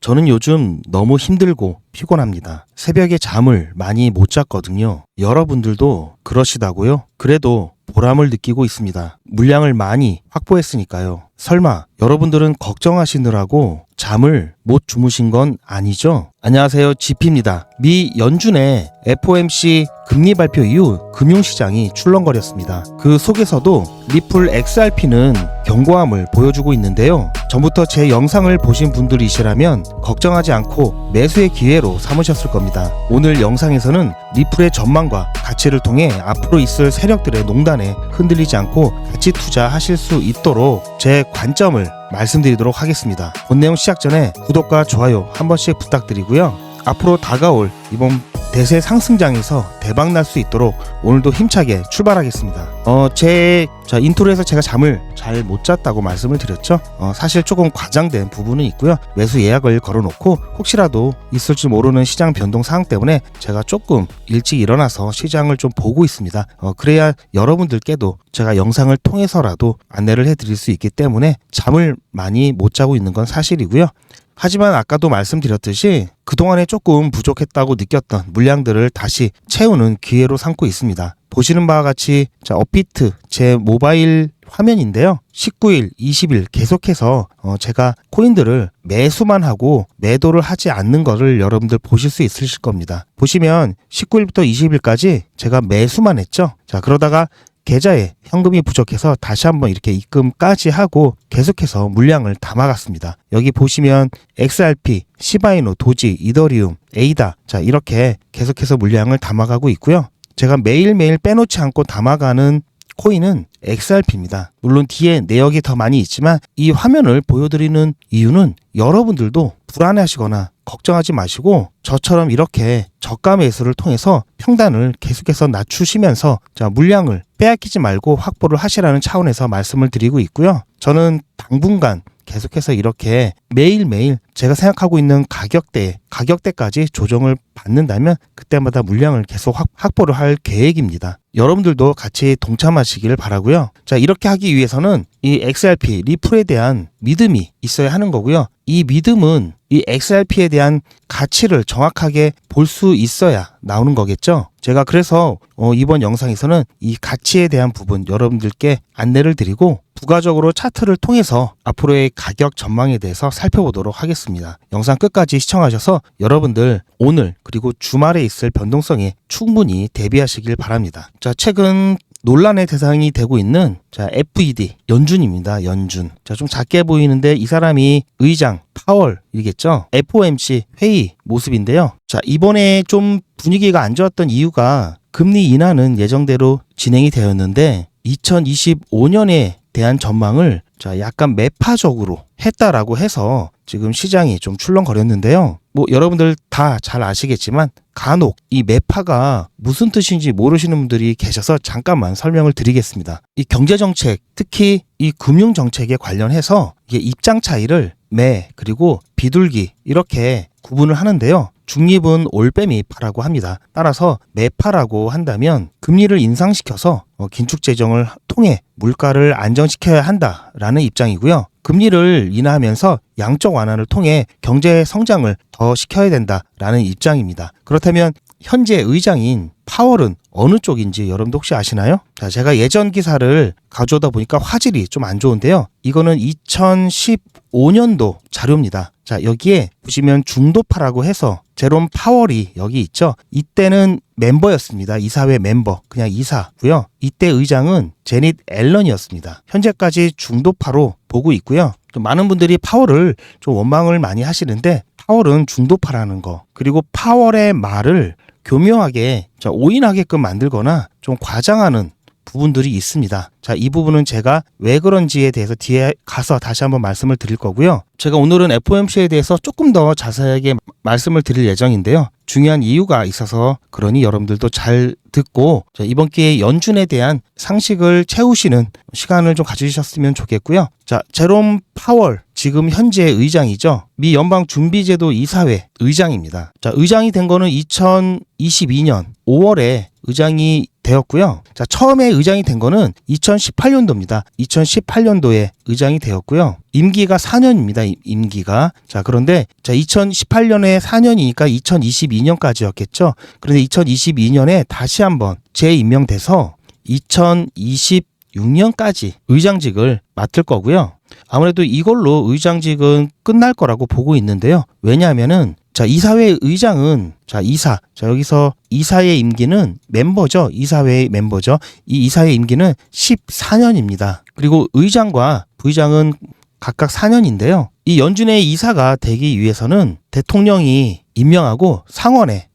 저는 요즘 너무 힘들고 피곤합니다. 새벽에 잠을 많이 못 잤거든요. 여러분들도 그러시다고요? 그래도 보람을 느끼고 있습니다. 물량을 많이 확보했으니까요. 설마 여러분들은 걱정하시느라고 잠을 못 주무신 건 아니죠? 안녕하세요, GP입니다. 미 연준의 FOMC 금리 발표 이후 금융시장이 출렁거렸습니다. 그 속에서도 리플 XRP는 견고함을 보여주고 있는데요. 전부터 제 영상을 보신 분들이시라면 걱정하지 않고 매수의 기회로 삼으셨을 겁니다. 오늘 영상에서는 리플의 전망과 가치를 통해 앞으로 있을 세력들의 농단에 흔들리지 않고 가치 투자하실 수 있도록 제 관점을 말씀드리도록 하겠습니다. 본 내용 시작 전에 구독과 좋아요 한 번씩 부탁드리고요. 앞으로 다가올 이번 대세 상승장에서 대박 날 수 있도록 오늘도 힘차게 출발하겠습니다. 제 인트로에서 제가 잠을 잘 못 잤다고 말씀을 드렸죠. 사실 조금 과장된 부분은 있고요. 매수 예약을 걸어놓고 혹시라도 있을지 모르는 시장 변동 사항 때문에 제가 조금 일찍 일어나서 시장을 좀 보고 있습니다. 그래야 여러분들께도 제가 영상을 통해서라도 안내를 해드릴 수 있기 때문에 잠을 많이 못 자고 있는 건 사실이고요. 하지만 아까도 말씀드렸듯이 그동안에 조금 부족했다고 느꼈던 물량들을 다시 채우는 기회로 삼고 있습니다. 보시는 바와 같이 업비트 제 모바일 화면인데요. 19일, 20일 계속해서 제가 코인들을 매수만 하고 매도를 하지 않는 것을 여러분들 보실 수 있으실 겁니다. 보시면 19일부터 20일까지 제가 매수만 했죠. 그러다가 계좌에 현금이 부족해서 다시 한번 이렇게 입금까지 하고 계속해서 물량을 담아갔습니다. 여기 보시면 XRP, 시바이노, 도지, 이더리움, 에이다 이렇게 계속해서 물량을 담아가고 있고요. 제가 매일매일 빼놓지 않고 담아가는 코인은 XRP입니다. 물론 뒤에 내역이 더 많이 있지만 이 화면을 보여드리는 이유는 여러분들도 불안해하시거나 걱정하지 마시고 저처럼 이렇게 저가 매수를 통해서 평단을 계속해서 낮추시면서 물량을 빼앗기지 말고 확보를 하시라는 차원에서 말씀을 드리고 있고요. 저는 당분간 계속해서 이렇게 매일매일 제가 생각하고 있는 가격대까지 조정을 받는다면 그때마다 물량을 계속 확보를 할 계획입니다. 여러분들도 같이 동참하시길 바라고요. 이렇게 하기 위해서는 이 XRP, 리플에 대한 믿음이 있어야 하는 거고요. 이 믿음은 이 XRP에 대한 가치를 정확하게 볼 수 있어야 나오는 거겠죠. 제가 그래서 이번 영상에서는 이 가치에 대한 부분 여러분들께 안내를 드리고 부가적으로 차트를 통해서 앞으로의 가격 전망에 대해서 살펴보도록 하겠습니다. 영상 끝까지 시청하셔서 여러분들 오늘 그리고 주말에 있을 변동성에 충분히 대비하시길 바랍니다. 최근 논란의 대상이 되고 있는 FED 연준입니다. 연준. 좀 작게 보이는데 이 사람이 의장 파월이겠죠. FOMC 회의 모습인데요. 이번에 좀 분위기가 안 좋았던 이유가 금리 인하는 예정대로 진행이 되었는데 2025년에 대한 전망을 약간 매파적으로 했다라고 해서 지금 시장이 좀 출렁거렸는데요. 여러분들 다 잘 아시겠지만 간혹 이 매파가 무슨 뜻인지 모르시는 분들이 계셔서 잠깐만 설명을 드리겠습니다. 이 경제정책, 특히 이 금융정책에 관련해서 이게 입장 차이를 매 그리고 비둘기 이렇게 구분을 하는데요. 중립은 올빼미 파라고 합니다. 따라서 매파라고 한다면 금리를 인상시켜서 긴축 재정을 통해 물가를 안정시켜야 한다라는 입장이고요. 금리를 인하하면서 양적 완화를 통해 경제 성장을 더 시켜야 된다라는 입장입니다. 그렇다면 현재 의장인 파월은 어느 쪽인지 여러분도 혹시 아시나요? 제가 예전 기사를 가져오다 보니까 화질이 좀 안 좋은데요. 이거는 2015년도 자료입니다. 여기에 보시면 중도파라고 해서 제롬 파월이 여기 있죠. 이때는 멤버였습니다. 이사회 멤버, 그냥 이사고요. 이때 의장은 제닛 앨런이었습니다. 현재까지 중도파로 보고 있고요. 좀 많은 분들이 파월을 좀 원망을 많이 하시는데 파월은 중도파라는 거, 그리고 파월의 말을 교묘하게 오인하게끔 만들거나 좀 과장하는 부분들이 있습니다. 이 부분은 제가 왜 그런지에 대해서 뒤에 가서 다시 한번 말씀을 드릴 거고요. 제가 오늘은 FOMC에 대해서 조금 더 자세하게 말씀을 드릴 예정인데요. 중요한 이유가 있어서 그러니 여러분들도 잘 듣고 이번 기회에 연준에 대한 상식을 채우시는 시간을 좀 가지셨으면 좋겠고요. 제롬 파월 지금 현재 의장이죠. 미 연방준비제도 이사회 의장입니다. 의장이 된 거는 2022년 5월에 의장이 되었고요. 자, 처음에 의장이 된 거는 2018년도입니다. 2018년도에 의장이 되었고요. 임기가 4년입니다. 임기가. 자, 그런데 자, 2018년에 4년이니까 2022년까지였겠죠. 그런데 2022년에 다시 한번 재임명돼서 2026년까지 의장직을 맡을 거고요. 아무래도 이걸로 의장직은 끝날 거라고 보고 있는데요. 왜냐하면은 자, 이사회 의장은 자, 이사. 자, 여기서 이사의 임기는 멤버죠. 이사회의 멤버죠. 이 이사의 임기는 14년입니다. 그리고 의장과 부의장은 각각 4년인데요. 이 연준의 이사가 되기 위해서는 대통령이 임명하고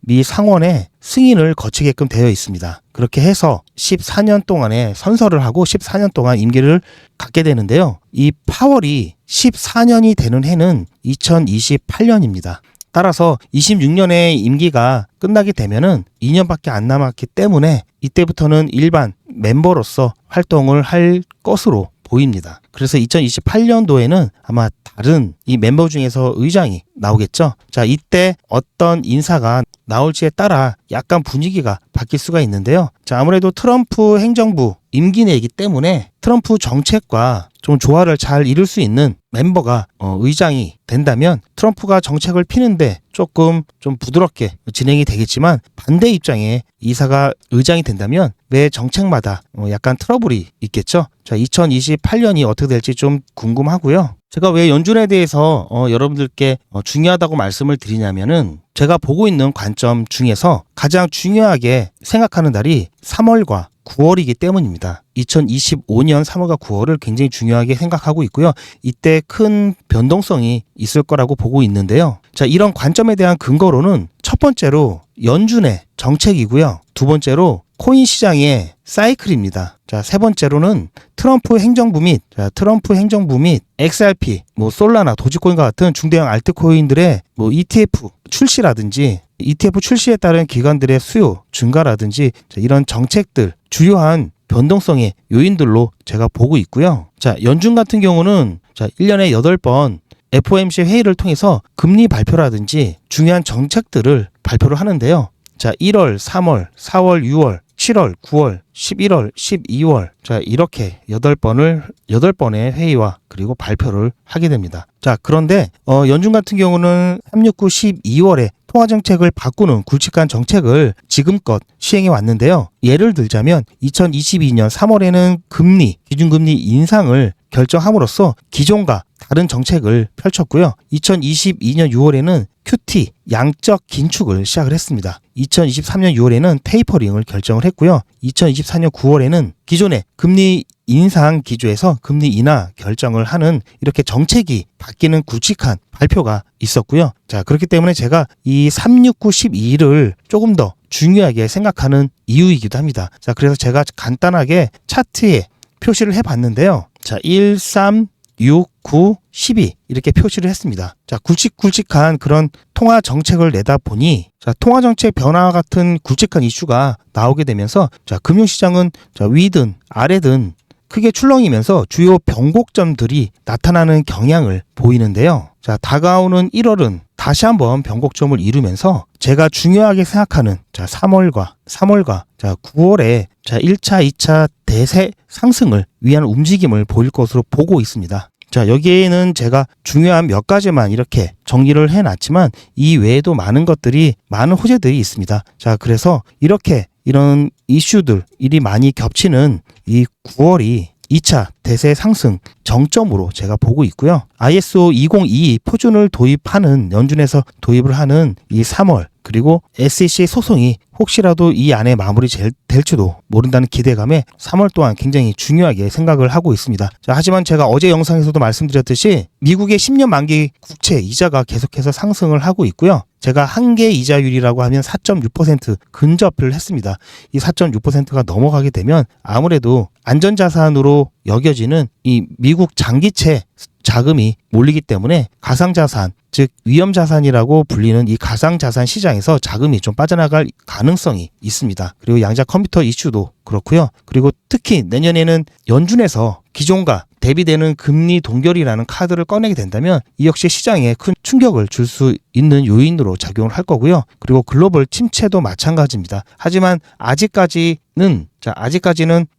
미 상원의 승인을 거치게끔 되어 있습니다. 그렇게 해서 14년 동안의 선서를 하고 14년 동안 임기를 갖게 되는데요. 이 파월이 14년이 되는 해는 2028년입니다. 따라서 26년의 임기가 끝나게 되면은 2년밖에 안 남았기 때문에 이때부터는 일반 멤버로서 활동을 할 것으로 보입니다. 그래서 2028년도에는 아마 다른 이 멤버 중에서 의장이 나오겠죠. 자, 이때 어떤 인사가 나올지에 따라 약간 분위기가 바뀔 수가 있는데요. 자, 아무래도 트럼프 행정부 임기 내이기 때문에 트럼프 정책과 좀 조화를 잘 이룰 수 있는 멤버가 의장이 된다면 트럼프가 정책을 피는데 조금 좀 부드럽게 진행이 되겠지만 반대 입장에 이사가 의장이 된다면 매 정책마다 약간 트러블이 있겠죠. 자, 2028년이 어떻게 될지 좀 궁금하고요. 제가 왜 연준에 대해서 여러분들께 중요하다고 말씀을 드리냐면은 제가 보고 있는 관점 중에서 가장 중요하게 생각하는 달이 3월과 9월이기 때문입니다. 2025년 3월과 9월을 굉장히 중요하게 생각하고 있고요. 이때 큰 변동성이 있을 거라고 보고 있는데요. 자, 이런 관점에 대한 근거로는 첫 번째로 연준의 정책이고요. 두 번째로 코인 시장의 사이클입니다. 자, 세 번째로는 트럼프 행정부 및 XRP, 솔라나 도지코인과 같은 중대형 알트코인들의 ETF 출시라든지 ETF 출시에 따른 기관들의 수요 증가라든지 이런 정책들 주요한 변동성의 요인들로 제가 보고 있고요. 자, 연준 같은 경우는 1년에 8번 FOMC 회의를 통해서 금리 발표라든지 중요한 정책들을 발표를 하는데요. 자, 1월, 3월, 4월, 6월, 7월, 9월, 11월, 12월. 자, 이렇게 8번의 회의와 그리고 발표를 하게 됩니다. 자, 그런데 연준 같은 경우는 369, 12월에 통화정책을 바꾸는 굵직한 정책을 지금껏 시행해 왔는데요. 예를 들자면 2022년 3월에는 기준금리 인상을 결정함으로써 기존과 다른 정책을 펼쳤고요. 2022년 6월에는 QT 양적 긴축을 시작을 했습니다. 2023년 6월에는 테이퍼링을 결정을 했고요. 2024년 9월에는 기존의 금리 인상 기조에서 금리 인하 결정을 하는 이렇게 정책이 바뀌는 굵직한 발표가 있었고요. 자, 그렇기 때문에 제가 이 369, 12를 조금 더 중요하게 생각하는 이유이기도 합니다. 자, 그래서 제가 간단하게 차트에 표시를 해봤는데요. 자, 1, 3, 6, 9, 12 이렇게 표시를 했습니다. 자, 굵직굵직한 그런 통화 정책을 내다 보니 통화 정책 변화 같은 굵직한 이슈가 나오게 되면서 금융시장은 위든 아래든 크게 출렁이면서 주요 변곡점들이 나타나는 경향을 보이는데요. 자, 다가오는 1월은 다시 한번 변곡점을 이루면서 제가 중요하게 생각하는 3월과 9월에 1차, 2차 대세 상승을 위한 움직임을 보일 것으로 보고 있습니다. 자, 여기에는 제가 중요한 몇 가지만 이렇게 정리를 해놨지만 이 외에도 많은 호재들이 있습니다. 자, 그래서 이런 일이 많이 겹치는 이 9월이 2차 대세 상승 정점으로 제가 보고 있고요. ISO 2022 표준을 연준에서 도입을 하는 이 3월 그리고 SEC 소송이 혹시라도 이 안에 마무리 될지도 모른다는 기대감에 3월 또한 굉장히 중요하게 생각을 하고 있습니다. 자, 하지만 제가 어제 영상에서도 말씀드렸듯이 미국의 10년 만기 국채 이자가 계속해서 상승을 하고 있고요. 제가 한계 이자율이라고 하면 4.6% 근접을 했습니다. 이 4.6%가 넘어가게 되면 아무래도 안전자산으로 여겨지는 이 미국 장기채 자금이 몰리기 때문에 가상자산, 즉 위험자산이라고 불리는 이 가상자산 시장에서 자금이 좀 빠져나갈 가능성이 있습니다. 그리고 양자 컴퓨터 이슈도 그렇고요. 그리고 특히 내년에는 연준에서 기존과 대비되는 금리 동결이라는 카드를 꺼내게 된다면 이 역시 시장에 큰 충격을 줄 수 있는 요인으로 작용을 할 거고요. 그리고 글로벌 침체도 마찬가지입니다. 하지만 아직까지는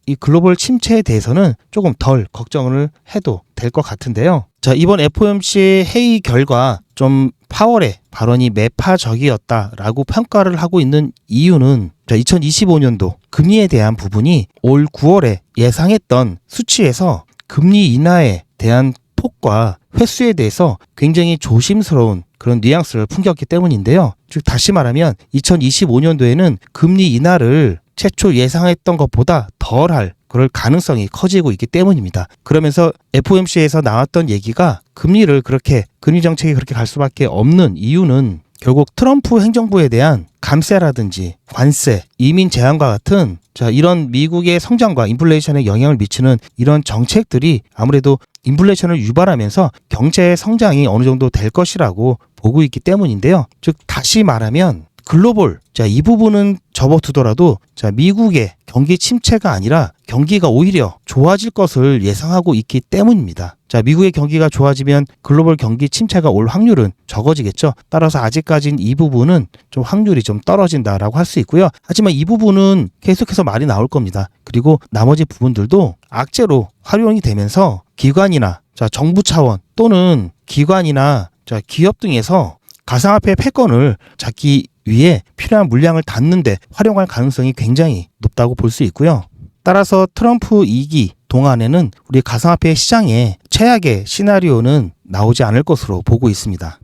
이 글로벌 침체에 대해서는 조금 덜 걱정을 해도 될 것 같은데요. 자, 이번 FOMC 회의 결과 좀 파월의 발언이 매파적이었다라고 평가를 하고 있는 이유는 2025년도 금리에 대한 부분이 올 9월에 예상했던 수치에서 금리 인하에 대한 폭과 횟수에 대해서 굉장히 조심스러운 그런 뉘앙스를 풍겼기 때문인데요. 즉 다시 말하면 2025년도에는 금리 인하를 최초 예상했던 것보다 덜할 그럴 가능성이 커지고 있기 때문입니다. 그러면서 FOMC에서 나왔던 얘기가 금리 정책이 그렇게 갈 수밖에 없는 이유는 결국 트럼프 행정부에 대한 감세라든지 관세, 이민 제한과 같은 이런 미국의 성장과 인플레이션에 영향을 미치는 이런 정책들이 아무래도 인플레이션을 유발하면서 경제의 성장이 어느 정도 될 것이라고 보고 있기 때문인데요. 즉 다시 말하면 글로벌, 이 부분은 접어두더라도 미국의 경기 침체가 아니라 경기가 오히려 좋아질 것을 예상하고 있기 때문입니다. 미국의 경기가 좋아지면 글로벌 경기 침체가 올 확률은 적어지겠죠. 따라서 아직까지는 이 부분은 좀 확률이 좀 떨어진다라고 할 수 있고요. 하지만 이 부분은 계속해서 말이 나올 겁니다. 그리고 나머지 부분들도 악재로 활용이 되면서 기관이나 정부 차원 또는 기관이나 기업 등에서 가상화폐 패권을 잡기 위해 필요한 물량을 닫는데 활용할 가능성이 굉장히 높다고 볼 수 있고요. 따라서 트럼프 2기 동안에는 우리 가상화폐 시장에 최악의 시나리오는 나오지 않을 것으로 보고 있습니다.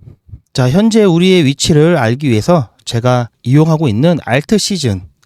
현재 우리의 위치를 알기 위해서 제가 이용하고 있는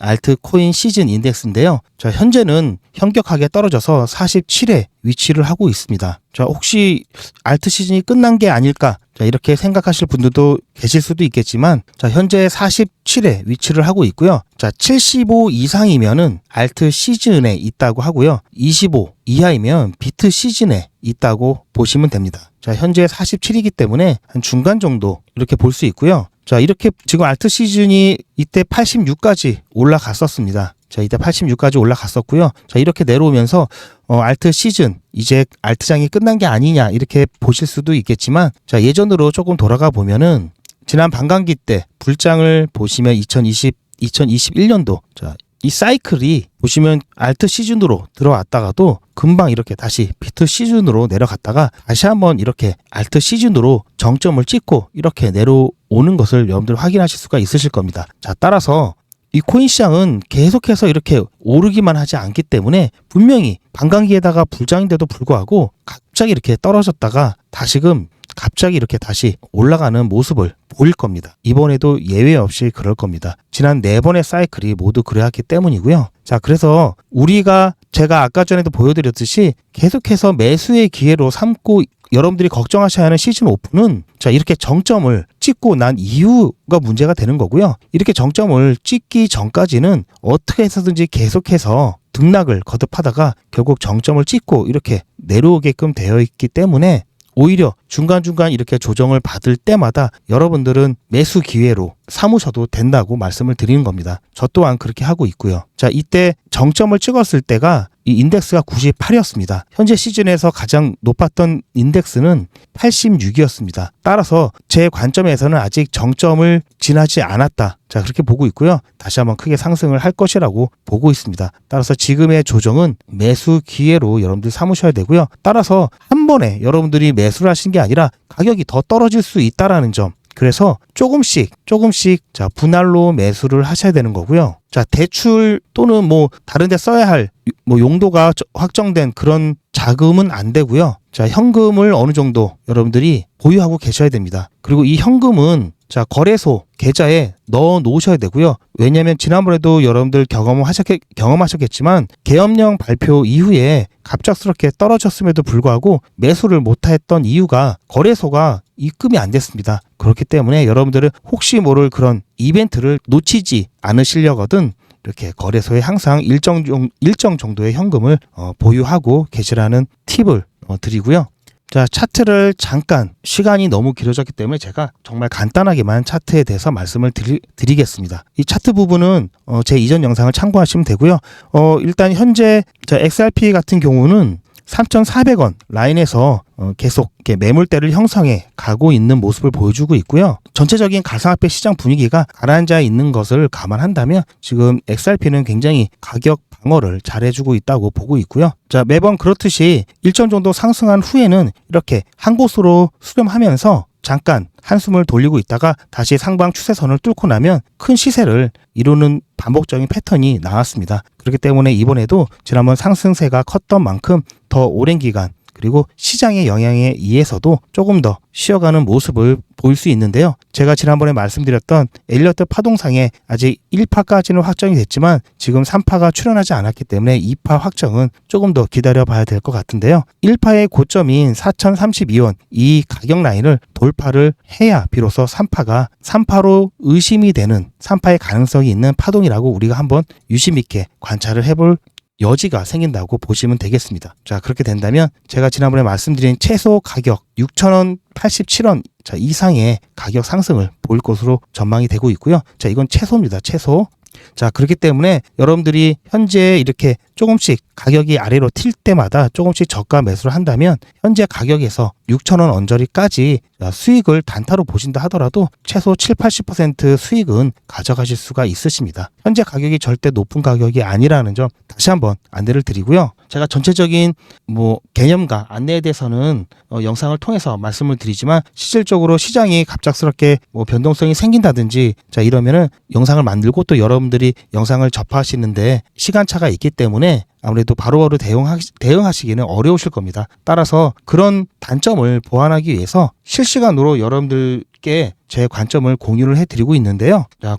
알트코인 시즌 인덱스인데요. 현재는 현격하게 떨어져서 47에 위치를 하고 있습니다. 혹시 알트 시즌이 끝난 게 아닐까? 이렇게 생각하실 분들도 계실 수도 있겠지만, 현재 47에 위치를 하고 있고요. 75 이상이면은 알트 시즌에 있다고 하고요. 25 이하이면 비트 시즌에 있다고 보시면 됩니다. 현재 47이기 때문에 한 중간 정도 이렇게 볼 수 있고요. 이렇게 지금 알트 시즌이 이때 86까지 올라갔었습니다. 이때 86까지 올라갔었고요. 이렇게 내려오면서 알트 시즌, 이제 알트장이 끝난 게 아니냐 이렇게 보실 수도 있겠지만, 예전으로 조금 돌아가 보면은 지난 반감기 때 불장을 보시면 2021년도 이 사이클이 보시면 알트 시즌으로 들어왔다가도 금방 이렇게 다시 비트 시즌으로 내려갔다가 다시 한번 이렇게 알트 시즌으로 정점을 찍고 이렇게 내려오는 것을 여러분들 확인하실 수가 있으실 겁니다. 따라서 이 코인 시장은 계속해서 이렇게 오르기만 하지 않기 때문에 분명히 반감기에다가 불장인데도 불구하고 갑자기 이렇게 떨어졌다가 다시금 갑자기 이렇게 다시 올라가는 모습을 보일 겁니다. 이번에도 예외 없이 그럴 겁니다. 지난 4번의 사이클이 모두 그래왔기 때문이고요. 그래서 제가 아까 전에도 보여드렸듯이 계속해서 매수의 기회로 삼고 여러분들이 걱정하셔야 하는 시즌 오픈은 이렇게 정점을 찍고 난 이유가 문제가 되는 거고요. 이렇게 정점을 찍기 전까지는 어떻게 해서든지 계속해서 등락을 거듭하다가 결국 정점을 찍고 이렇게 내려오게끔 되어 있기 때문에 오히려 중간중간 이렇게 조정을 받을 때마다 여러분들은 매수 기회로 삼으셔도 된다고 말씀을 드리는 겁니다. 저 또한 그렇게 하고 있고요. 이때 정점을 찍었을 때가 이 인덱스가 98이었습니다. 현재 시즌에서 가장 높았던 인덱스는 86이었습니다. 따라서 제 관점에서는 아직 정점을 지나지 않았다. 그렇게 보고 있고요. 다시 한번 크게 상승을 할 것이라고 보고 있습니다. 따라서 지금의 조정은 매수 기회로 여러분들 삼으셔야 되고요. 따라서 한 번에 여러분들이 매수를 하시는 게 아니라 가격이 더 떨어질 수 있다라는 점. 그래서 조금씩 분할로 매수를 하셔야 되는 거고요. 대출 또는 다른 데 써야 할 용도가 확정된 그런 자금은 안 되고요. 현금을 어느 정도 여러분들이 보유하고 계셔야 됩니다. 그리고 이 현금은 거래소 계좌에 넣어 놓으셔야 되고요. 왜냐하면 지난번에도 여러분들 경험하셨겠지만 계엄령 발표 이후에 갑작스럽게 떨어졌음에도 불구하고 매수를 못했던 이유가 거래소가 입금이 안 됐습니다. 그렇기 때문에 여러분들은 혹시 모를 그런 이벤트를 놓치지 않으시려거든 이렇게 거래소에 항상 일정 정도의 현금을 보유하고 계시라는 팁을 드리고요. 차트를 잠깐 시간이 너무 길어졌기 때문에 제가 정말 간단하게만 차트에 대해서 말씀을 드리겠습니다. 이 차트 부분은 제 이전 영상을 참고하시면 되고요. 일단 현재 XRP 같은 경우는 3,400원 라인에서 계속 이렇게 매물대를 형성해 가고 있는 모습을 보여주고 있고요. 전체적인 가상화폐 시장 분위기가 가라앉아 있는 것을 감안한다면 지금 XRP는 굉장히 가격 방어를 잘해주고 있다고 보고 있고요. 자, 매번 그렇듯이 일정 정도 상승한 후에는 이렇게 한 곳으로 수렴하면서 잠깐 한숨을 돌리고 있다가 다시 상방 추세선을 뚫고 나면 큰 시세를 이루는 반복적인 패턴이 나왔습니다. 그렇기 때문에 이번에도 지난번 상승세가 컸던 만큼 더 오랜 기간 그리고 시장의 영향에 의해서도 조금 더 쉬어가는 모습을 보일 수 있는데요. 제가 지난번에 말씀드렸던 엘리어트 파동상에 아직 1파까지는 확정이 됐지만 지금 3파가 출현하지 않았기 때문에 2파 확정은 조금 더 기다려 봐야 될 것 같은데요. 1파의 고점인 4,032원 이 가격 라인을 돌파를 해야 비로소 3파로 의심이 되는 3파의 가능성이 있는 파동이라고 우리가 한번 유심 있게 관찰을 해볼 여지가 생긴다고 보시면 되겠습니다. 자, 그렇게 된다면 제가 지난번에 말씀드린 최소 가격 6,000원, 87원 이상의 가격 상승을 보일 것으로 전망이 되고 있고요. 자, 이건 최소입니다. 최소. 자, 그렇기 때문에 여러분들이 현재 이렇게 조금씩 가격이 아래로 튈 때마다 조금씩 저가 매수를 한다면 현재 가격에서 6,000원 언저리까지 수익을 단타로 보신다 하더라도 최소 7, 80% 수익은 가져가실 수가 있으십니다. 현재 가격이 절대 높은 가격이 아니라는 점 다시 한번 안내를 드리고요. 제가 전체적인 개념과 안내에 대해서는 영상을 통해서 말씀을 드리지만 실질적으로 시장이 갑작스럽게 변동성이 생긴다든지 자 이러면은 영상을 만들고 또 여러분들이 영상을 접하시는데 시간차가 있기 때문에 아무래도 바로바로 대응하시기는 어려우실 겁니다. 따라서 그런 단점을 보완하기 위해서 실시간으로 여러분들께 제 관점을 공유를 해드리고 있는데요. 자,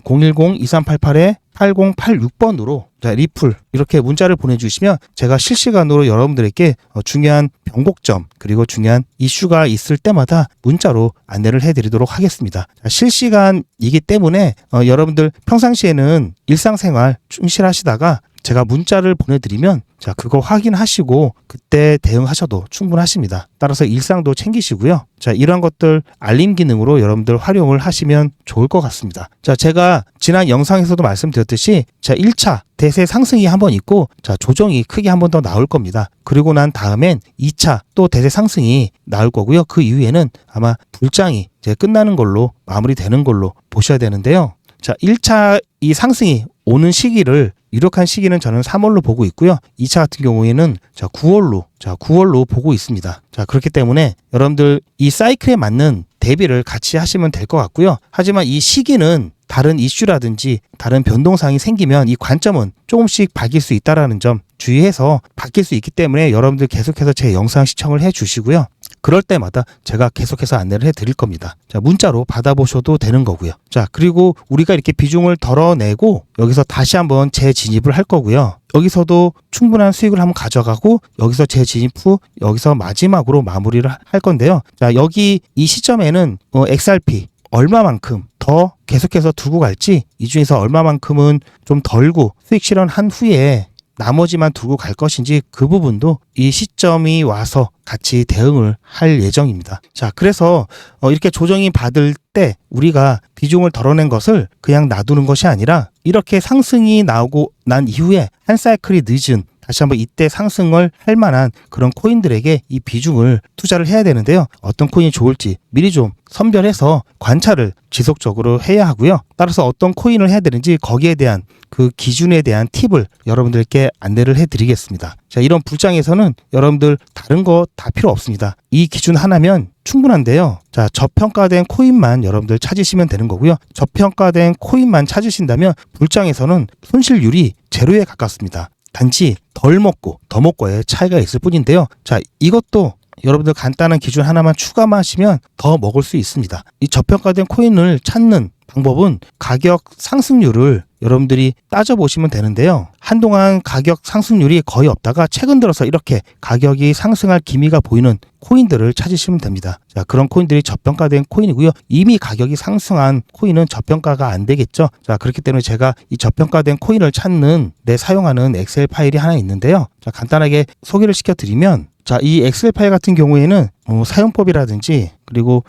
010-2388-8086번으로 자, 리플 이렇게 문자를 보내주시면 제가 실시간으로 여러분들에게 중요한 변곡점 그리고 중요한 이슈가 있을 때마다 문자로 안내를 해드리도록 하겠습니다. 자, 실시간이기 때문에 여러분들 평상시에는 일상생활 충실하시다가 제가 문자를 보내드리면 자 그거 확인하시고 그때 대응하셔도 충분하십니다. 따라서 일상도 챙기시고요. 자 이러한 것들 알림 기능으로 여러분들 활용을 하시면 좋을 것 같습니다. 자 제가 지난 영상에서도 말씀드렸듯이 자 1차 대세 상승이 한번 있고 자 조정이 크게 한 번 더 나올 겁니다. 그리고 난 다음엔 2차 또 대세 상승이 나올 거고요. 그 이후에는 아마 불장이 이제 끝나는 걸로 마무리되는 걸로 보셔야 되는데요. 자 1차 이 상승이 오는 시기를 유력한 시기는 저는 3월로 보고 있고요. 2차 같은 경우에는 9월로 보고 있습니다. 자, 그렇기 때문에 여러분들 이 사이클에 맞는 대비를 같이 하시면 될 것 같고요. 하지만 이 시기는 다른 이슈라든지 다른 변동사항이 생기면 이 관점은 조금씩 바뀔 수 있다는 점 주의해서 바뀔 수 있기 때문에 여러분들 계속해서 제 영상 시청을 해 주시고요. 그럴 때마다 제가 계속해서 안내를 해 드릴 겁니다. 자, 문자로 받아보셔도 되는 거고요. 자, 그리고 우리가 이렇게 비중을 덜어내고 여기서 다시 한번 재진입을 할 거고요. 여기서도 충분한 수익을 한번 가져가고 여기서 재진입 후 여기서 마지막으로 마무리를 할 건데요. 자, 여기 이 시점에는 XRP 얼마만큼 더 계속해서 두고 갈지 이 중에서 얼마만큼은 좀 덜고 수익 실현한 후에 나머지만 두고 갈 것인지 그 부분도 이 시점이 와서 같이 대응을 할 예정입니다. 자, 그래서 이렇게 조정이 받을 때 우리가 비중을 덜어낸 것을 그냥 놔두는 것이 아니라 이렇게 상승이 나오고 난 이후에 한 사이클이 늦은 다시 한번 이때 상승을 할 만한 그런 코인들에게 이 비중을 투자를 해야 되는데요. 어떤 코인이 좋을지 미리 좀 선별해서 관찰을 지속적으로 해야 하고요. 따라서 어떤 코인을 해야 되는지 거기에 대한 그 기준에 대한 팁을 여러분들께 안내를 해드리겠습니다. 자, 이런 불장에서는 여러분들 다른 거 다 필요 없습니다. 이 기준 하나면 충분한데요. 자, 저평가된 코인만 여러분들 찾으시면 되는 거고요. 저평가된 코인만 찾으신다면 불장에서는 손실률이 제로에 가깝습니다. 단지 덜 먹고 더 먹고의 차이가 있을 뿐인데요. 자, 이것도 여러분들 간단한 기준 하나만 추가하시면 더 먹을 수 있습니다. 이 저평가된 코인을 찾는 방법은 가격 상승률을 여러분들이 따져보시면 되는데요. 한동안 가격 상승률이 거의 없다가 최근 들어서 이렇게 가격이 상승할 기미가 보이는 코인들을 찾으시면 됩니다. 자, 그런 코인들이 저평가된 코인이고요. 이미 가격이 상승한 코인은 저평가가 안 되겠죠. 자, 그렇기 때문에 제가 이 저평가된 코인을 찾는 사용하는 엑셀 파일이 하나 있는데요. 자, 간단하게 소개를 시켜드리면 자, 이 엑셀 파일 같은 경우에는 사용법이라든지 그리고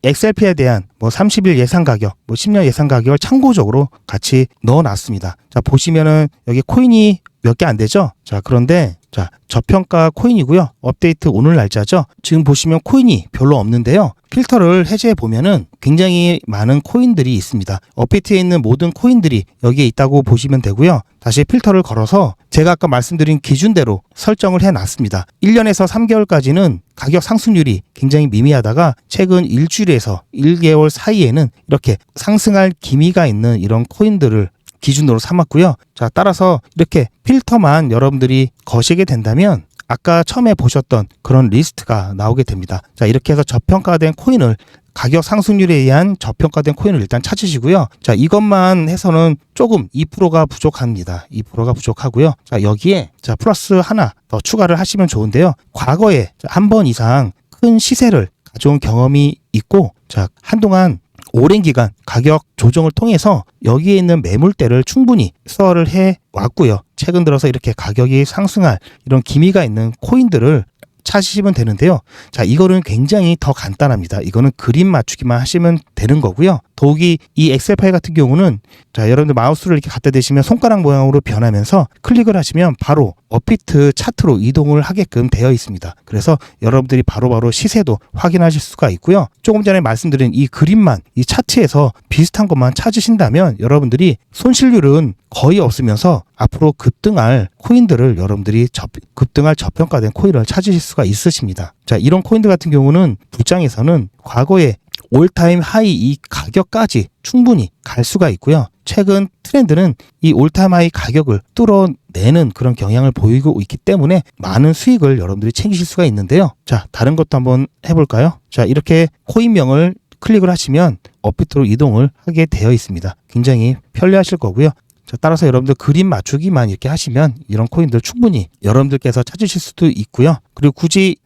XLP에 대한 30일 예상 가격, 10년 예상 가격을 참고적으로 같이 넣어놨습니다. 자, 보시면은 여기 코인이 몇 개 안 되죠? 자, 그런데 자, 저평가 코인이고요. 업데이트 오늘 날짜죠. 지금 보시면 코인이 별로 없는데요. 필터를 해제해 보면은 굉장히 많은 코인들이 있습니다. 업데이트에 있는 모든 코인들이 여기에 있다고 보시면 되고요. 다시 필터를 걸어서 제가 아까 말씀드린 기준대로 설정을 해놨습니다. 1년에서 3개월까지는 가격 상승률이 굉장히 미미하다가 최근 일주일에서 1개월 사이에는 이렇게 상승할 기미가 있는 이런 코인들을 기준으로 삼았고요. 자, 따라서 이렇게 필터만 여러분들이 거시게 된다면 아까 처음에 보셨던 그런 리스트가 나오게 됩니다. 자, 이렇게 해서 저평가된 코인을 가격 상승률에 의한 저평가된 코인을 일단 찾으시고요. 자, 이것만 해서는 조금 2%가 부족합니다. 2%가 부족하고요. 자, 여기에 자, 플러스 하나 더 추가를 하시면 좋은데요. 과거에 한 번 이상 큰 시세를 가져온 경험이 있고, 자, 한동안 오랜 기간 가격 조정을 통해서 여기에 있는 매물대를 충분히 수월을 해 왔고요. 최근 들어서 이렇게 가격이 상승할 이런 기미가 있는 코인들을 찾으시면 되는데요. 자, 이거는 굉장히 더 간단합니다. 이거는 그림 맞추기만 하시면 되는 거고요. 더욱이 이 엑셀 파일 같은 경우는 자, 여러분들 마우스를 이렇게 갖다 대시면 손가락 모양으로 변하면서 클릭을 하시면 바로 업비트 차트로 이동을 하게끔 되어 있습니다. 그래서 여러분들이 바로바로 시세도 확인하실 수가 있고요. 조금 전에 말씀드린 이 그림만 이 차트에서 비슷한 것만 찾으신다면 여러분들이 손실률은 거의 없으면서 앞으로 급등할 코인들을 여러분들이 급등할 저평가된 코인을 찾으실 수가 있으십니다. 자, 이런 코인들 같은 경우는 불장에서는 과거에 올타임 하이 이 가격까지 충분히 갈 수가 있고요. 최근 트렌드는 이 올타임 하이 가격을 뚫어내는 그런 경향을 보이고 있기 때문에 많은 수익을 여러분들이 챙기실 수가 있는데요. 자, 다른 것도 한번 해볼까요? 자, 이렇게 코인명을 클릭을 하시면 업비트로 이동을 하게 되어 있습니다. 굉장히 편리하실 거고요. 자, 따라서 여러분들 그림 맞추기만 이렇게 하시면 이런 코인들 충분히 여러분들께서 찾으실 수도 있고요.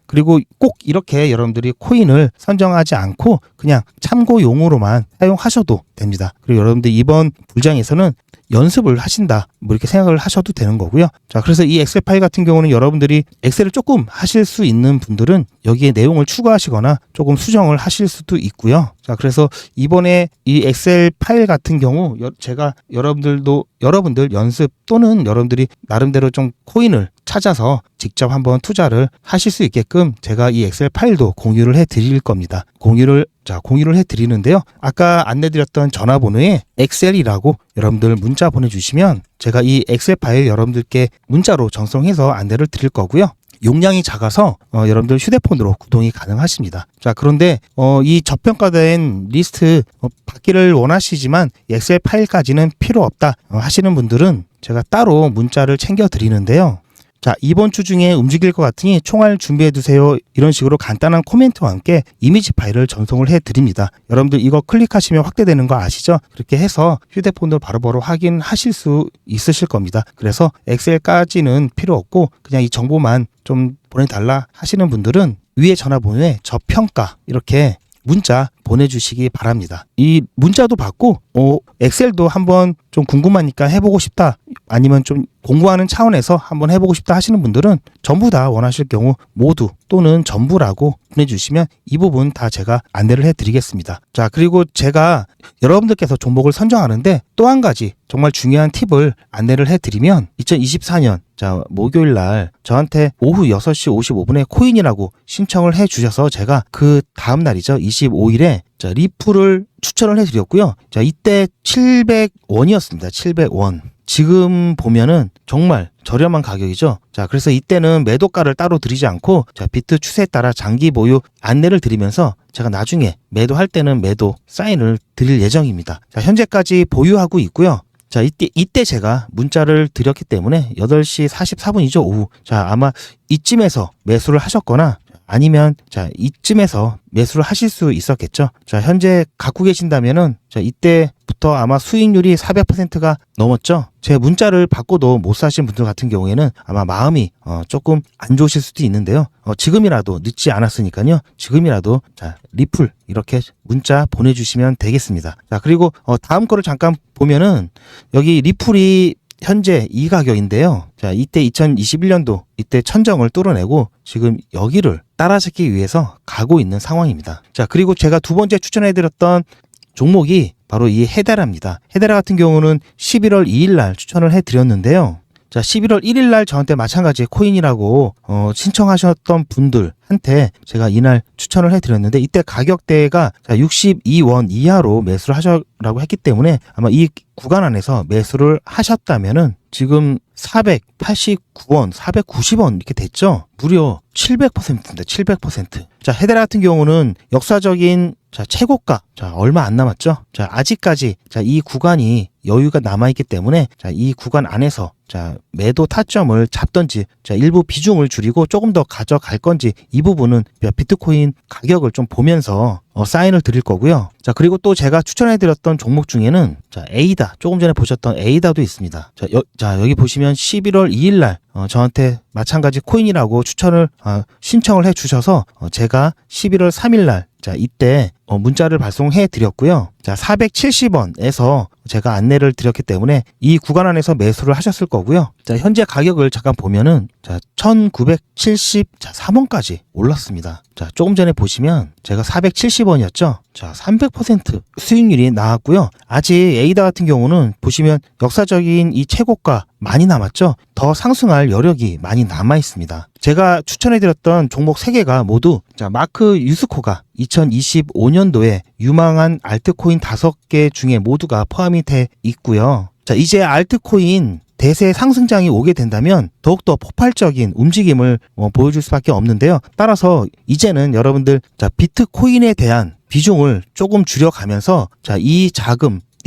그리고 꼭 이렇게 여러분들이 코인을 선정하지 않고 그냥 참고용으로만 사용하셔도 됩니다. 그리고 여러분들 이번 불장에서는 연습을 하신다 이렇게 생각을 하셔도 되는 거고요. 자, 그래서 이 엑셀 파일 같은 경우는 여러분들이 엑셀을 조금 하실 수 있는 분들은 여기에 내용을 추가하시거나 조금 수정을 하실 수도 있고요. 자, 그래서 이번에 이 엑셀 파일 같은 경우 제가 여러분들 연습 또는 여러분들이 나름대로 좀 코인을 찾아서 직접 한번 투자를 하실 수 있게끔 제가 이 엑셀 파일도 공유를 해 드릴 겁니다. 공유를 해 드리는데요. 아까 안내드렸던 전화번호에 엑셀이라고 여러분들 문자 보내주시면 제가 이 엑셀 파일 여러분들께 문자로 전송해서 안내를 드릴 거고요. 용량이 작아서 여러분들 휴대폰으로 구동이 가능하십니다. 자, 그런데 이 저평가된 리스트 받기를 원하시지만 엑셀 파일까지는 필요 없다 하시는 분들은 제가 따로 문자를 챙겨 드리는데요. 자, 이번 주 중에 움직일 것 같으니 총알 준비해 두세요. 이런 식으로 간단한 코멘트와 함께 이미지 파일을 전송을 해 드립니다. 여러분들 이거 클릭하시면 확대되는 거 아시죠? 그렇게 해서 휴대폰으로 바로바로 확인하실 수 있으실 겁니다. 그래서 엑셀까지는 필요 없고 그냥 이 정보만 좀 보내달라 하시는 분들은 위에 전화번호에 저평가 이렇게 문자 보내주시기 바랍니다. 이 문자도 받고 엑셀도 한번 좀 궁금하니까 해보고 싶다 아니면 좀 공부하는 차원에서 한번 해보고 싶다 하시는 분들은 전부 다 원하실 경우 모두 또는 전부라고 보내주시면 이 부분 다 제가 안내를 해드리겠습니다. 자, 그리고 제가 여러분들께서 종목을 선정하는데 또 한 가지 정말 중요한 팁을 안내를 해드리면 2024년 자, 목요일 날 저한테 오후 6시 55분에 코인이라고 신청을 해주셔서 제가 그 다음 날이죠. 25일에 자, 리플을 추천을 해드렸고요. 자, 이때 700원이었습니다. 700원. 지금 보면은 정말 저렴한 가격이죠. 자, 그래서 이때는 매도가를 따로 드리지 않고 자, 비트 추세에 따라 장기 보유 안내를 드리면서 제가 나중에 매도할 때는 매도 사인을 드릴 예정입니다. 자, 현재까지 보유하고 있고요. 자, 이때 제가 문자를 드렸기 때문에 8시 44분이죠, 오후. 자, 아마 이쯤에서 매수를 하셨거나 아니면 자, 이쯤에서 매수를 하실 수 있었겠죠. 자, 현재 갖고 계신다면은 자, 이때부터 아마 수익률이 400%가 넘었죠. 제 문자를 받고도 못 사신 분들 같은 경우에는 아마 마음이 조금 안 좋으실 수도 있는데요. 지금이라도 늦지 않았으니까요. 지금이라도 자, 리플 이렇게 문자 보내주시면 되겠습니다. 자, 그리고 다음 거를 잠깐 보면은 여기 리플이 현재 이 가격인데요. 자, 이때 2021년도 이때 천정을 뚫어내고 지금 여기를 따라잡기 위해서 가고 있는 상황입니다. 자, 그리고 제가 두 번째 추천해드렸던 종목이 바로 이 헤데라입니다. 헤데라 같은 경우는 11월 2일 날 추천을 해드렸는데요. 자, 11월 1일 날 저한테 마찬가지 코인이라고 신청하셨던 분들한테 제가 이날 추천을 해드렸는데 이때 가격대가 62원 이하로 매수를 하셔라고 했기 때문에 아마 이 구간 안에서 매수를 하셨다면은 지금 489원, 490원 이렇게 됐죠? 무려 700%입니다. 700%. 자, 헤데라 같은 경우는 역사적인 최고가. 얼마 안 남았죠? 아직까지 이 구간이 여유가 남아있기 때문에 이 구간 안에서 매도 타점을 잡던지 일부 비중을 줄이고 조금 더 가져갈 건지 이 부분은 비트코인 가격을 좀 보면서 사인을 드릴 거고요. 자, 그리고 또 제가 추천해드렸던 종목 중에는 에이다, 조금 전에 보셨던 에이다도 있습니다. 여기 보시면 11월 2일 날 저한테 마찬가지 코인이라고 추천을 신청을 해주셔서 제가 11월 3일 날 이때 문자를 발송해 드렸고요. 470원에서 제가 안내를 드렸기 때문에 이 구간 안에서 매수를 하셨을 거고요. 현재 가격을 잠깐 보면은 1973원까지 올랐습니다. 조금 전에 보시면 제가 470원이었죠. 300% 수익률이 나왔고요. 아직 에이다 같은 경우는 보시면 역사적인 이 최고가 많이 남았죠. 더 상승할 여력이 많이 남아 있습니다. 제가 추천해드렸던 종목 3개가 모두 마크 유스코가 2025년도에 유망한 알트코인 5개 중에 모두가 포함이 돼 있고요. 이제 알트코인 대세 상승장이 오게 된다면 더욱더 폭발적인 움직임을 보여줄 수밖에 없는데요. 따라서 이제는 여러분들 비트코인에 대한 비중을 조금 줄여가면서 이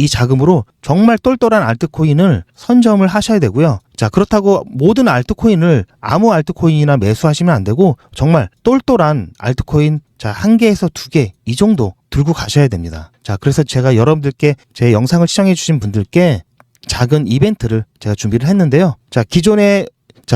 자금으로 정말 똘똘한 알트코인을 선점을 하셔야 되고요. 그렇다고 모든 알트코인을 아무 알트코인이나 매수하시면 안 되고 정말 똘똘한 알트코인 1개에서 2개 이 정도 들고 가셔야 됩니다. 그래서 제가 여러분들께 제 영상을 시청해 주신 분들께 작은 이벤트를 제가 준비를 했는데요. 기존에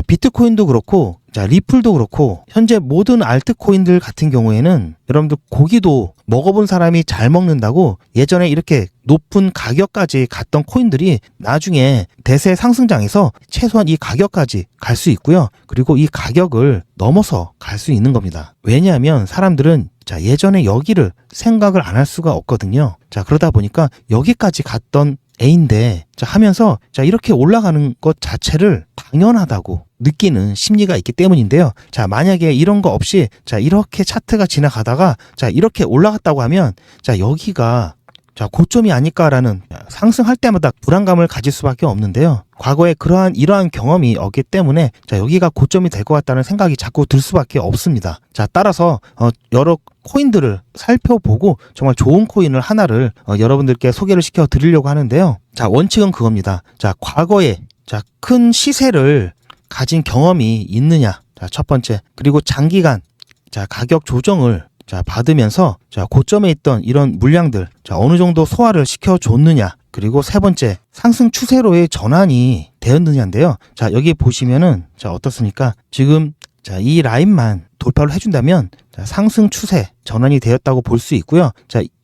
비트코인도 그렇고 리플도 그렇고 현재 모든 알트코인들 같은 경우에는 여러분들 고기도 먹어본 사람이 잘 먹는다고 예전에 이렇게 높은 가격까지 갔던 코인들이 나중에 대세 상승장에서 최소한 이 가격까지 갈 수 있고요. 그리고 이 가격을 넘어서 갈 수 있는 겁니다. 왜냐하면 사람들은 예전에 여기를 생각을 안 할 수가 없거든요. 그러다 보니까 여기까지 갔던 A인데 하면서 이렇게 올라가는 것 자체를 당연하다고 느끼는 심리가 있기 때문인데요. 만약에 이런 거 없이 이렇게 차트가 지나가다가 이렇게 올라갔다고 하면 여기가 고점이 아닐까라는 상승할 때마다 불안감을 가질 수밖에 없는데요. 과거에 이러한 경험이 없기 때문에 여기가 고점이 될 것 같다는 생각이 자꾸 들 수밖에 없습니다. 따라서 여러 코인들을 살펴보고 정말 좋은 코인을 하나를 여러분들께 소개를 시켜 드리려고 하는데요. 원칙은 그겁니다. 과거에 큰 시세를 가진 경험이 있느냐. 첫 번째. 그리고 장기간 가격 조정을 받으면서 고점에 있던 이런 물량들 어느 정도 소화를 시켜줬느냐. 그리고 세 번째, 상승 추세로의 전환이 되었느냐인데요. 여기 보시면은 어떻습니까? 지금 이 라인만 돌파를 해준다면 상승 추세 전환이 되었다고 볼 수 있고요.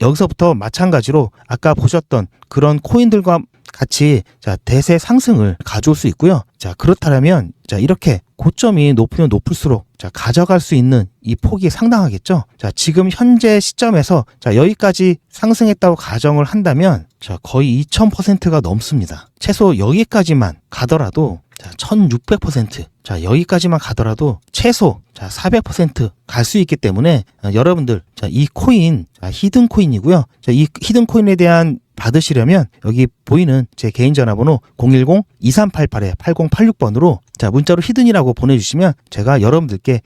여기서부터 마찬가지로 아까 보셨던 그런 코인들과 같이 대세 상승을 가져올 수 있고요. 그렇다면 이렇게 고점이 높으면 높을수록 가져갈 수 있는 이 폭이 상당하겠죠. 지금 현재 시점에서 여기까지 상승했다고 가정을 한다면 거의 2000%가 넘습니다. 최소 여기까지만 가더라도 1600%, 여기까지만 가더라도 최소 400% 갈 수 있기 때문에 여러분들 이 코인 히든 코인이고요. 이 히든 코인에 대한 받으시려면 여기 보이는 제 개인 전화번호 010-2388-8086번으로 문자로 히든이라고 보내주시면 제가 여러분들께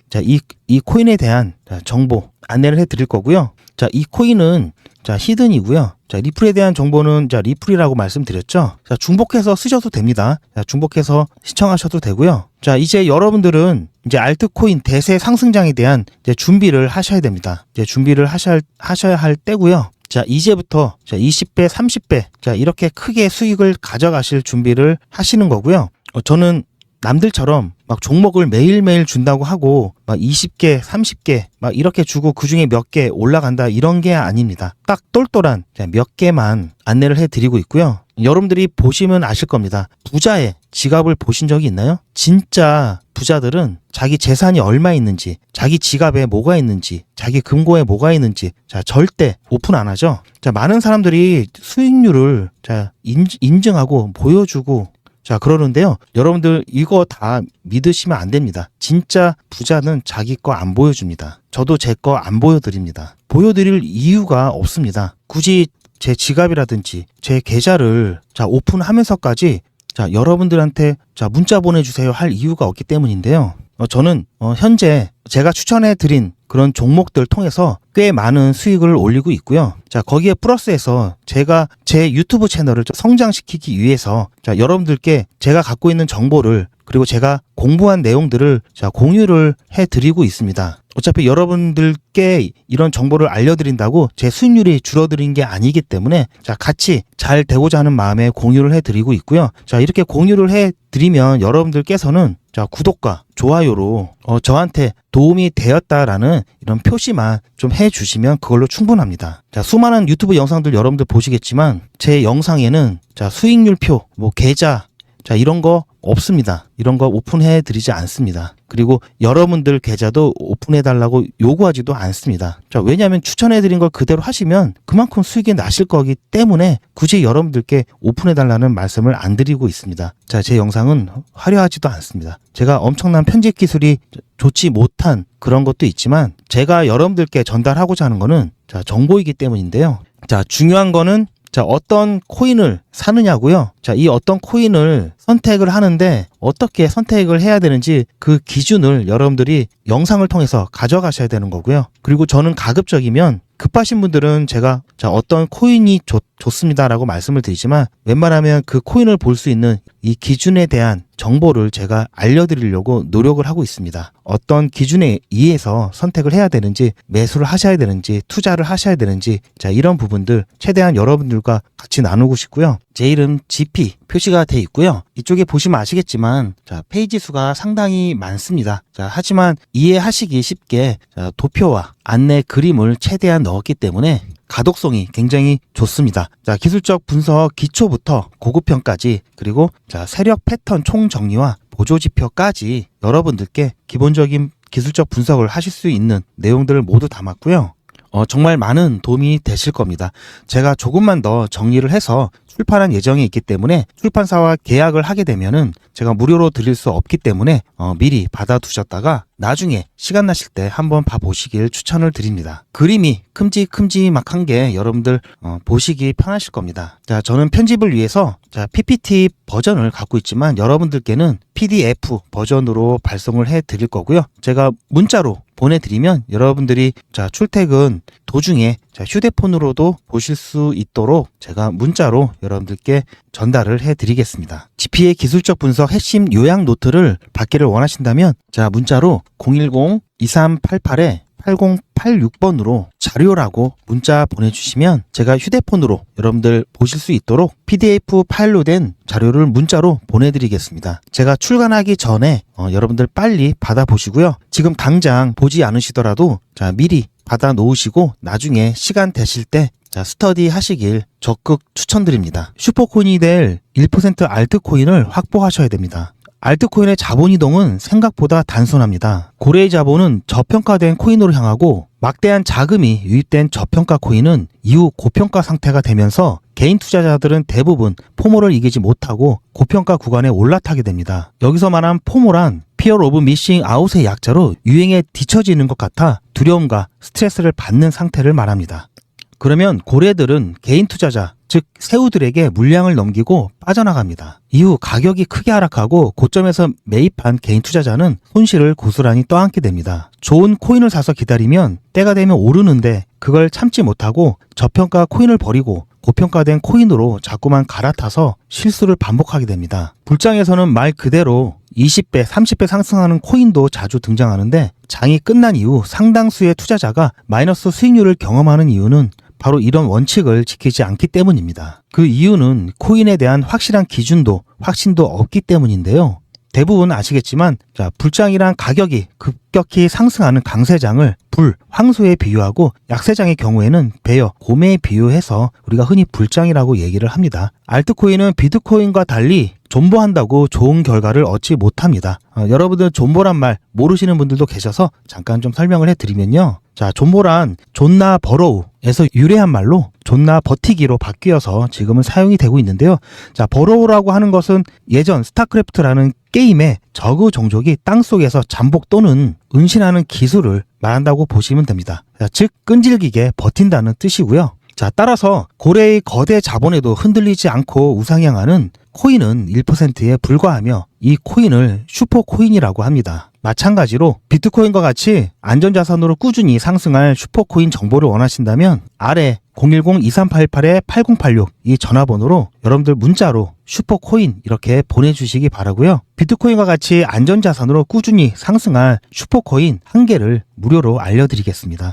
이 코인에 대한 정보 안내를 해드릴 거고요. 이 코인은 히든이고요. 리플에 대한 정보는 리플이라고 말씀드렸죠. 중복해서 쓰셔도 됩니다. 중복해서 시청하셔도 되고요. 이제 여러분들은 이제 알트코인 대세 상승장에 대한 준비를 하셔야 됩니다. 준비를 하셔야 할 때고요. 이제부터 20배, 30배 이렇게 크게 수익을 가져가실 준비를 하시는 거고요. 저는 남들처럼 막 종목을 매일매일 준다고 하고 막 20개, 30개 막 이렇게 주고 그중에 몇 개 올라간다 이런 게 아닙니다. 딱 똘똘한 몇 개만 안내를 해드리고 있고요. 여러분들이 보시면 아실 겁니다. 부자의 지갑을 보신 적이 있나요? 진짜 부자들은 자기 재산이 얼마 있는지, 자기 지갑에 뭐가 있는지, 자기 금고에 뭐가 있는지 절대 오픈 안 하죠. 많은 사람들이 수익률을 인증하고 보여주고 그러는데요. 여러분들 이거 다 믿으시면 안 됩니다. 진짜 부자는 자기 거 안 보여줍니다. 저도 제 거 안 보여드립니다. 보여드릴 이유가 없습니다. 굳이 제 지갑이라든지 제 계좌를 오픈하면서까지 여러분들한테 문자 보내주세요 할 이유가 없기 때문인데요. 저는 현재 제가 추천해드린 그런 종목들 통해서 꽤 많은 수익을 올리고 있고요. 거기에 플러스해서 제가 제 유튜브 채널을 성장시키기 위해서 여러분들께 제가 갖고 있는 정보를 그리고 제가 공부한 내용들을 공유를 해드리고 있습니다. 어차피 여러분들께 이런 정보를 알려드린다고 제 수익률이 줄어드는 게 아니기 때문에 같이 잘 되고자 하는 마음에 공유를 해드리고 있고요. 이렇게 공유를 해드리면 여러분들께서는 구독과 좋아요로 저한테 도움이 되었다라는 이런 표시만 좀 해주시면 그걸로 충분합니다. 수많은 유튜브 영상들 여러분들 보시겠지만 제 영상에는 수익률표, 계좌 이런 거 없습니다. 이런 거 오픈해 드리지 않습니다. 그리고 여러분들 계좌도 오픈해 달라고 요구하지도 않습니다. 왜냐하면 추천해 드린 걸 그대로 하시면 그만큼 수익이 나실 거기 때문에 굳이 여러분들께 오픈해 달라는 말씀을 안 드리고 있습니다. 제 영상은 화려하지도 않습니다. 제가 엄청난 편집 기술이 좋지 못한 그런 것도 있지만 제가 여러분들께 전달하고자 하는 거는 정보이기 때문인데요. 중요한 거는 어떤 코인을 사느냐고요. 이 어떤 코인을 선택을 하는데 어떻게 선택을 해야 되는지 그 기준을 여러분들이 영상을 통해서 가져가셔야 되는 거고요. 그리고 저는 가급적이면 급하신 분들은 제가 어떤 코인이 좋습니다라고 말씀을 드리지만 웬만하면 그 코인을 볼 수 있는 이 기준에 대한 정보를 제가 알려드리려고 노력을 하고 있습니다. 어떤 기준에 의해서 선택을 해야 되는지, 매수를 하셔야 되는지, 투자를 하셔야 되는지 이런 부분들 최대한 여러분들과 같이 나누고 싶고요. 제 이름 GP 표시가 돼 있고요. 이쪽에 보시면 아시겠지만 페이지 수가 상당히 많습니다. 하지만 이해하시기 쉽게 도표와 안내 그림을 최대한 넣었기 때문에 가독성이 굉장히 좋습니다. 기술적 분석 기초부터 고급형까지 그리고 세력 패턴 총정리와 보조지표까지 여러분들께 기본적인 기술적 분석을 하실 수 있는 내용들을 모두 담았고요. 정말 많은 도움이 되실 겁니다. 제가 조금만 더 정리를 해서 출판할 예정이 있기 때문에 출판사와 계약을 하게 되면은 제가 무료로 드릴 수 없기 때문에 미리 받아두셨다가 나중에 시간 나실 때 한번 봐보시길 추천을 드립니다. 그림이 큼직큼직한 게 여러분들 보시기 편하실 겁니다. 저는 편집을 위해서 PPT 버전을 갖고 있지만 여러분들께는 PDF 버전으로 발송을 해 드릴 거고요. 제가 문자로 보내드리면 여러분들이 출퇴근 도중에 휴대폰으로도 보실 수 있도록 제가 문자로 여러분들께 전달을 해드리겠습니다. GP의 기술적 분석 핵심 요약 노트를 받기를 원하신다면 문자로 010-2388-8086번으로 자료라고 문자 보내주시면 제가 휴대폰으로 여러분들 보실 수 있도록 PDF 파일로 된 자료를 문자로 보내드리겠습니다. 제가 출간하기 전에 여러분들 빨리 받아보시고요. 지금 당장 보지 않으시더라도 미리 받아 놓으시고 나중에 시간 되실 때 스터디 하시길 적극 추천드립니다. 슈퍼코인이 될 1% 알트코인을 확보하셔야 됩니다. 알트코인의 자본 이동은 생각보다 단순합니다. 고래의 자본은 저평가된 코인으로 향하고 막대한 자금이 유입된 저평가 코인은 이후 고평가 상태가 되면서 개인 투자자들은 대부분 포모를 이기지 못하고 고평가 구간에 올라타게 됩니다. 여기서 말한 포모란 Fear of Missing Out의 약자로 유행에 뒤처지는 것 같아 두려움과 스트레스를 받는 상태를 말합니다. 그러면 고래들은 개인 투자자, 즉 새우들에게 물량을 넘기고 빠져나갑니다. 이후 가격이 크게 하락하고 고점에서 매입한 개인 투자자는 손실을 고스란히 떠안게 됩니다. 좋은 코인을 사서 기다리면 때가 되면 오르는데 그걸 참지 못하고 저평가 코인을 버리고 고평가된 코인으로 자꾸만 갈아타서 실수를 반복하게 됩니다. 불장에서는 말 그대로 20배, 30배 상승하는 코인도 자주 등장하는데 장이 끝난 이후 상당수의 투자자가 마이너스 수익률을 경험하는 이유는 바로 이런 원칙을 지키지 않기 때문입니다. 그 이유는 코인에 대한 확실한 기준도 확신도 없기 때문인데요. 대부분 아시겠지만 자, 불장이란 가격이 급격히 상승하는 강세장을 불, 황소에 비유하고 약세장의 경우에는 베어, 곰에 비유해서 우리가 흔히 불장이라고 얘기를 합니다. 알트코인은 비트코인과 달리 존버한다고 좋은 결과를 얻지 못합니다. 여러분들 존버란 말 모르시는 분들도 계셔서 잠깐 좀 설명을 해드리면요. 자, 존버란 존나 버로우에서 유래한 말로 존나 버티기로 바뀌어서 지금은 사용이 되고 있는데요. 자, 버로우라고 하는 것은 예전 스타크래프트라는 게임에 저그 종족이 땅속에서 잠복 또는 은신하는 기술을 말한다고 보시면 됩니다. 자, 즉 끈질기게 버틴다는 뜻이고요. 자, 따라서 고래의 거대 자본에도 흔들리지 않고 우상향하는 코인은 1%에 불과하며 이 코인을 슈퍼코인이라고 합니다. 마찬가지로 비트코인과 같이 안전자산으로 꾸준히 상승할 슈퍼코인 정보를 원하신다면 아래 010-2388-8086 이 전화번호로 여러분들 문자로 슈퍼코인 이렇게 보내주시기 바라고요. 비트코인과 같이 안전자산으로 꾸준히 상승할 슈퍼코인 한 개를 무료로 알려드리겠습니다.